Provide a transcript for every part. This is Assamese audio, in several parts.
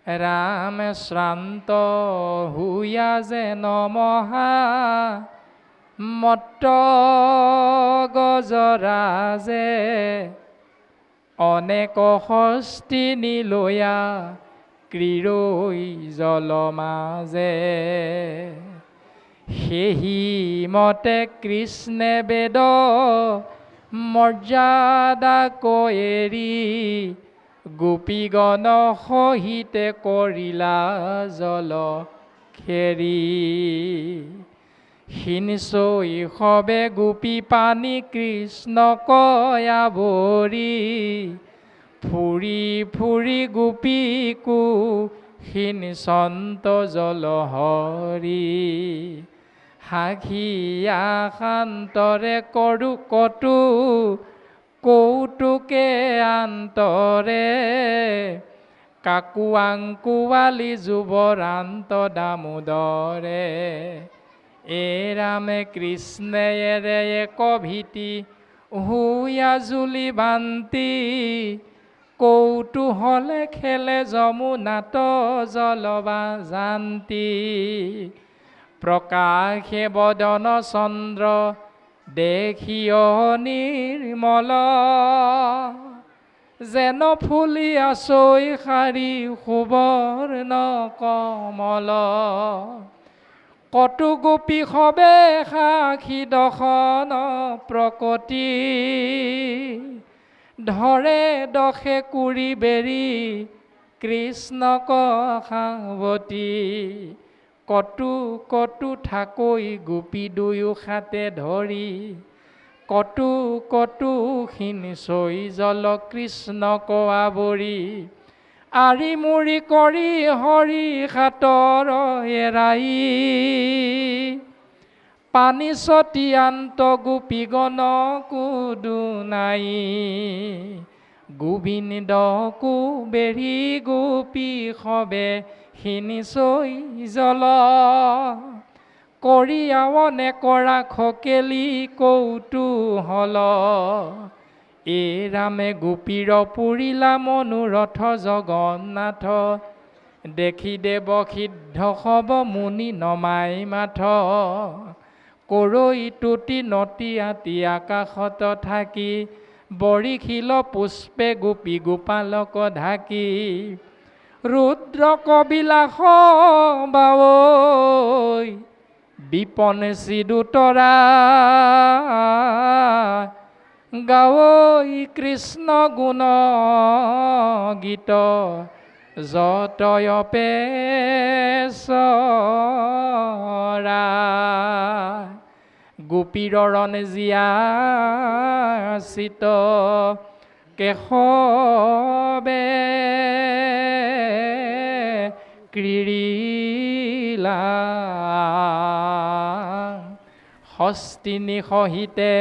ৰাম শ্ৰান্ত হুয়া যেন মহা মত্ত গজৰাজে অনেক হস্তি নিলয়া ক্ৰীড়ৈ জলমাজে সেহি মতে কৃষ্ণে বেদ মৰ্যাদা কৈৰি গোপীগণ সহিতে কৰিলা জল খেৰি শৈশৱে গোপী পানী কৃষ্ণ কয়াবৰি ফুৰি ফুৰি গোপীকো সন্ত জল হৰি হাঁহিয়া শান্তৰে কৰো কটু কৌতুকে আন্তৰে কাকু আংকুৱালি যুৱৰান্ত দামোদৰে এ ৰামে কৃষ্ণে এৰে এক ভীতি হুয়া জুলি বান্তি কৌতূহলে খেলে যমুনাত জলবা জান্তি প্ৰকাশে বদন চন্দ্ৰ দেখিয় নিৰ্মল যেন ফুলি আছৈ শাৰী সুবৰ্ণ কমল কটু গোপী সবে সাক্ষী দশন প্ৰকটি ধৰে দশে কুৰি বেৰি কৃষ্ণক সাৱতী কটু কটু ঠাকৈ গোপী দুয়ো হাতে ধৰি কটু কটু চৈ জল কৃষ্ণক আৱৰি আৰি মুৰি কৰি হৰি হাতৰ এৰাই পানী ছটিয়ান্ত গোপীগণকো দুনাই গোবিন্দকো বেৰি গোপী সবে চৈ জল কৰিয়াৱনে কৰা খকেলি কৌতূহল এ ৰামে গোপীৰ পুৰিলা মনোৰথ জগন্নাথ দেখি দেৱ সিদ্ধ সব মুনি নমাই মাথ কৰৈ তুতি নতি আতি আকাশত থাকি বৰিশিল পুষ্পে গোপী গোপালক ঢাকি ৰুদ্ৰ কবিলাস বাৱৈ বিপন চিদুতৰা গাৱৈ কৃষ্ণ গুণ গীত যতয়পে চৰা গোপীৰণ জীয়া চিত কেশৱে ক্ৰীড়িলা হস্তিনী সহিতে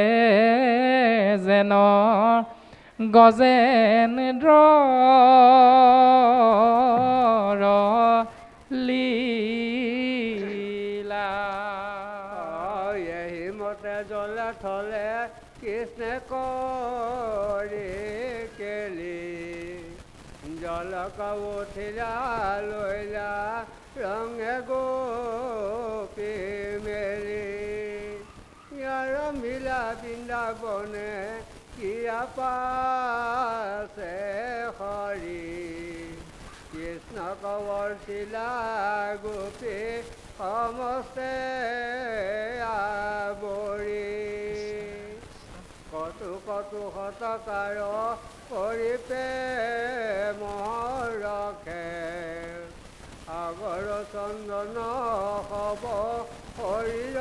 যেন গজেন্দ্ৰ লীলা এহি মতে জলে থলে কৃষ্ণে কৰি কেলি জলক উঠিলা লৈলা ৰঙে গোপী মেলি ইয়াৰ মিলা বৃন্দাবনে কিয়া পাছে হৰি কৃষ্ণক বৰ্ষিলা গোপী সমস্তে আৱৰি কটু কটু হতকাৰ কৰি প্ৰেমৰখে আগৰ চন্দন হব শৰীৰ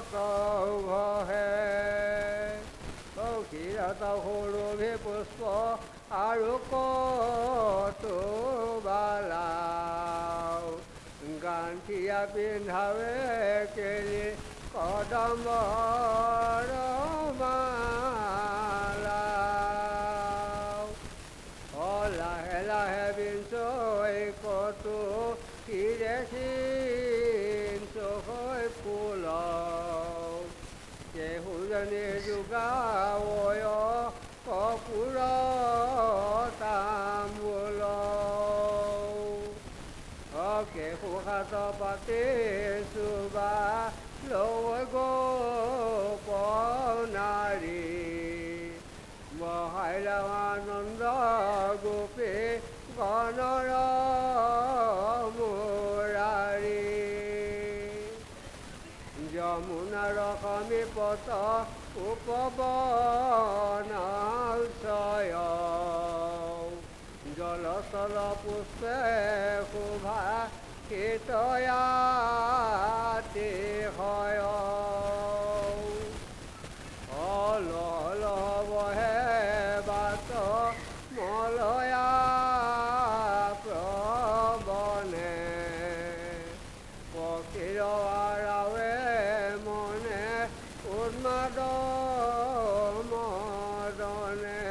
তৌভহে ক্ষীৰত সৌৰভে পুষ্প আৰু কটু বালা গান্ঠিয়া পিন্ধাৱে কেলি কদমৰ মালা লাহে লাহে বিঞ্চৈ কটু কিৰে হৈ ফুল কেহুজনে যোগাৱয় কপুৰ তাম্বুল খাত পাতি চুবা লৈ গোপনাৰী বহাইলা আনন্দ গোপী গণৰ মুৰাৰী যমুনাৰ সমীপত উপবনাশ্ৰয় জলচল পুষ্পে শোভা শীতয়াতি হয় অল বহে বাত মলয়া প্ৰবনে পক্ষীৰ আৰাৱে মনে উন্মাদ মদনে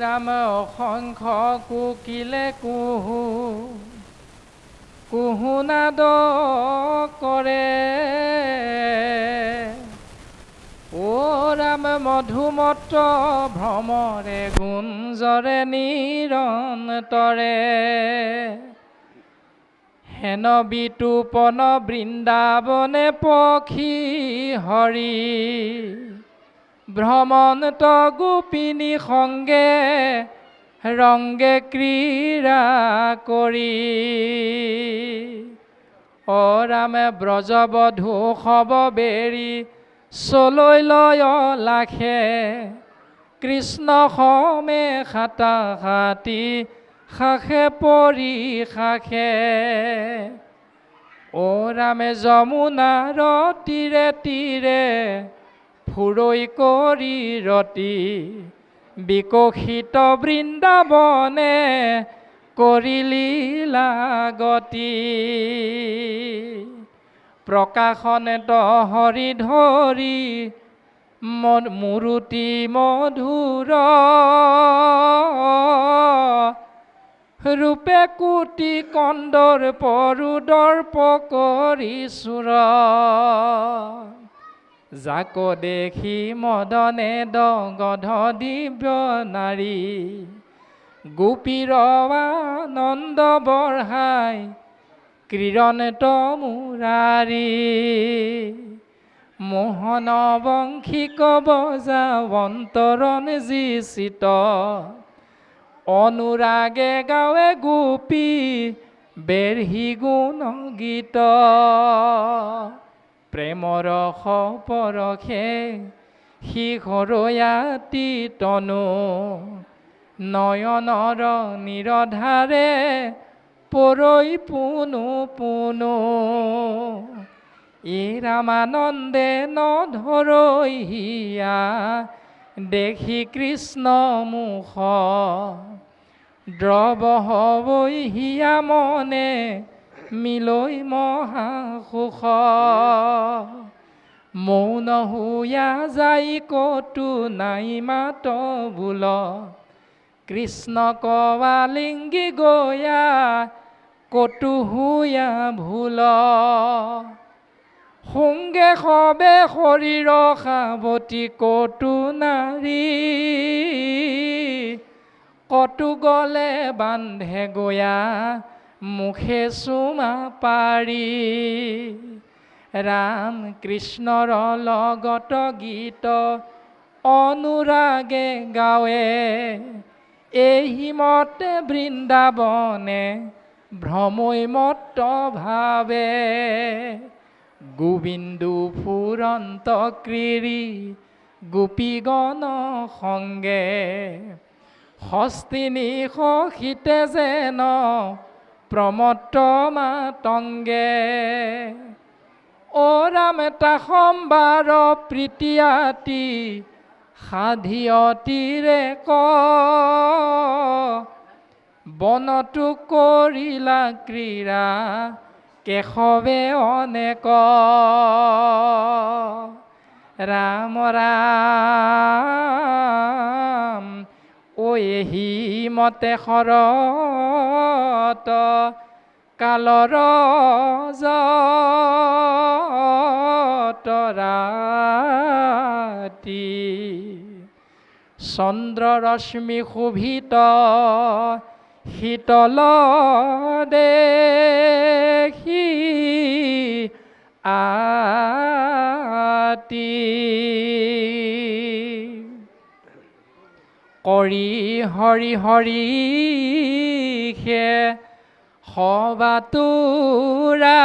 ৰাম অসংখ্য কোকিলে কুহু কুহুনাদ কৰে ও ৰাম মধুমত্ৰ ভ্ৰমৰে গুঞ্জৰে নিৰন্তৰে হেন বিতুপন বৃন্দাবনে পক্ষী হৰি ভ্ৰমন্ত গোপিনী সংগে ৰংগে ক্ৰীড়া কৰি অ ৰামে ব্ৰজবধূ শৱ বেৰি চলৈ লয় লাখে কৃষ্ণ সমে খাতা খাতি শাখে পৰি শাখে অ ৰামে যমুনাৰ তীৰে তীৰে ফুৰৈ কৰি ৰতি বিকশিত বৃন্দাবনে কৰি লীলা গতি প্ৰকাশনেত হৰি ধৰি মূৰুতি মধুৰ ৰূপে কোটি কন্দৰ পৰু দৰ্প কৰি চুৰ যাক দেখি মদনে দগধ দিব্য নাৰী গোপীৰ আনন্দ বঢ়াই ক্ৰীড়নত মুৰাৰী মোহন বংশীক বজাৱন্তৰণ যি চিত অনুৰাগে গাৱে গোপী বেৰহি গুণ গীত প্ৰেমৰ পৰশে শিখৰয়াতি তনু নয়নৰ নিৰধাৰে পৰৈ পুনু পুনু এই ৰামানন্দে নধৰৈ হিয়া দেখি কৃষ্ণ মুখ দ্ৰৱ হবৈ হিয়া মনে মিলৈ মহাসুখ মৌন হুয়া যাই কতো নাই মাত বোল কৃষ্ণ কৱালিংগী গয়া কতো হুয়া ভুল সংগে সবে শৰীৰ সাৱতী কতো নাৰী কতো গলে বান্ধে গয়া মুখে চুমা পাৰি ৰাম কৃষ্ণৰ লগত গীত অনুৰাগে গাৱে এই মতে বৃন্দাবনে ভ্ৰমৈ মত্ত ভাৱে গোবিন্দু ফুৰন্ত ক্ৰীড়ী গোপীগণ সংগে হস্তিনী সহিতে যেন প্ৰমত্ত মাতংগে অ ৰাম এটা সম্বাৰ প্ৰীতিয়াতি সাধিয়তীৰে ক বনতো কৰিলা ক্ৰীড়া কেশৱে অনেক ৰাম ৰাম ঐ এহি মতে শৰত কালৰ ৰাতি চন্দ্ৰ ৰশ্মি শোভিত শীতল দেখি আতি কৰি হৰি হৰি খে সবাতুৰা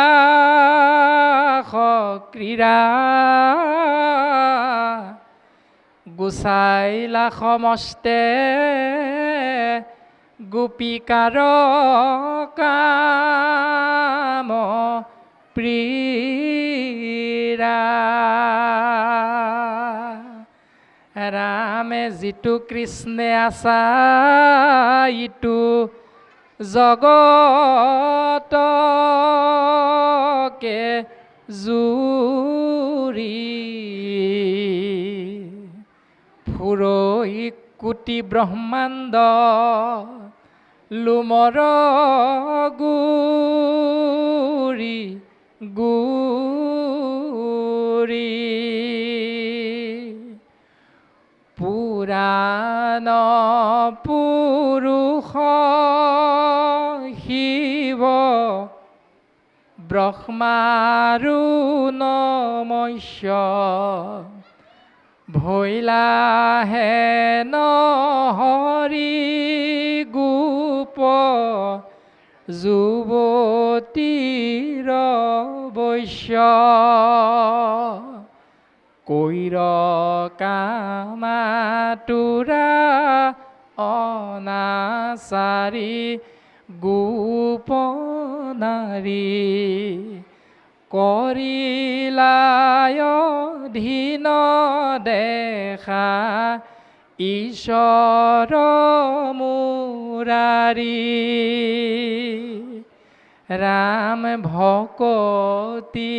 ক্ৰীড়া গুচাইলা সমস্তে গোপিকাৰ কাম প্ৰীৰা ৰামে যিটো কৃষ্ণে আছা ইটো জগতকে জুৰি ফুৰৈ কোটি ব্ৰহ্মাণ্ড লোমৰ গুৰি গুৰি পুৰাণ পুৰুষ শিৱ ব্ৰহ্মাৰো নমস্য ভৈলাহে নহৰি গোপ যুৱতীৰ বৈশ্য কৈৰ কামাতুৰা অনাচাৰী গোপনাৰী কৰিলায় ধীন দেখা ঈশ্বৰ মুৰাৰী ৰাম ভকতি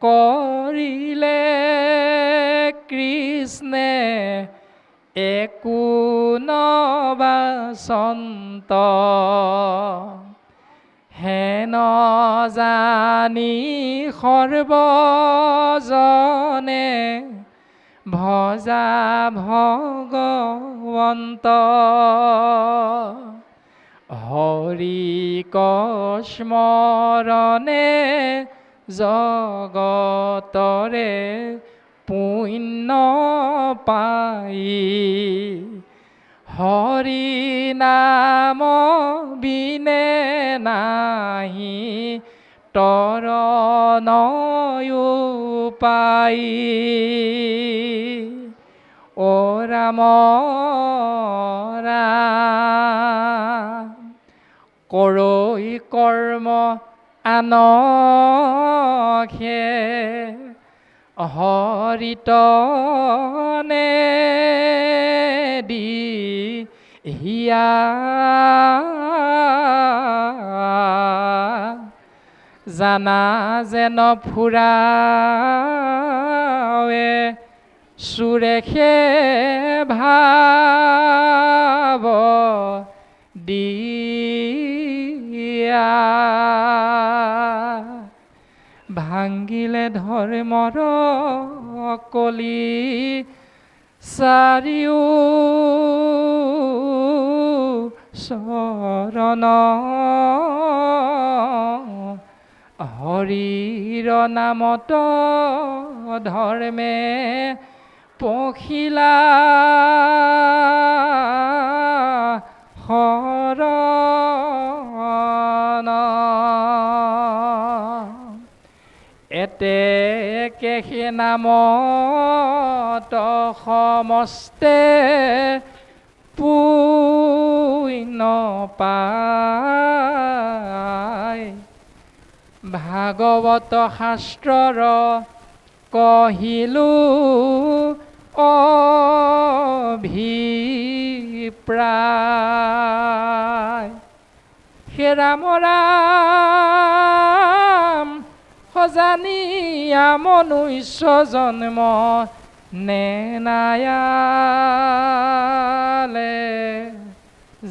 কৰিলে কৃষ্ণে একো নবাচন্ত হেন জানি সৰ্বজনে ভজা ভগৱন্ত হৰি স্মৰণে জগতৰে পুণ্য পাই হৰি নাম বিনে নাহি তৰণ উপায় ও ৰাম ৰাম কৰৈ কৰ্ম আনখে হৰিতনে দি হিয়া জানা যেন ফুৰাৱে সুৰেখে ভাব দিয়া ভাঙ্গিলে ধৰ্মৰ কলি চাৰিও চৰণ হৰিৰ নামত ধৰ্মে পখিলা শৰণ এতেকে সে নামত সমস্তে পুণ্য পায় ভাগৱত শাস্ত্ৰৰ কহিলো অভিপ্ৰায় হে ৰাম ৰাম সজানিয়া মনুষ্য জন্ম নেনায়ালে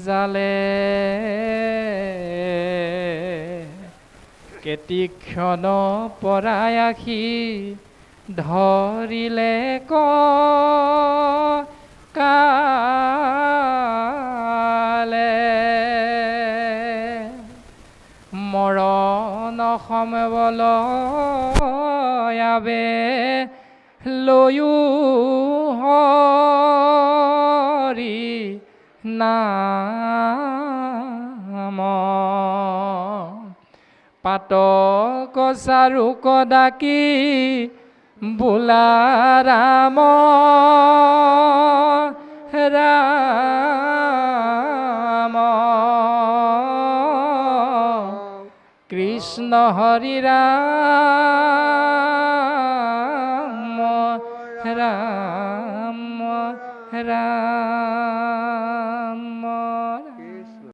জালে কেতিক্ষণ পৰাই আখি ধৰিলে কালে মৰণ সমবলয়াবে লৈও হৰি নাম পাতক চাৰুক ডাকি বোলা ৰাম ৰাম কৃষ্ণ হৰি ৰাম ৰাম ৰাম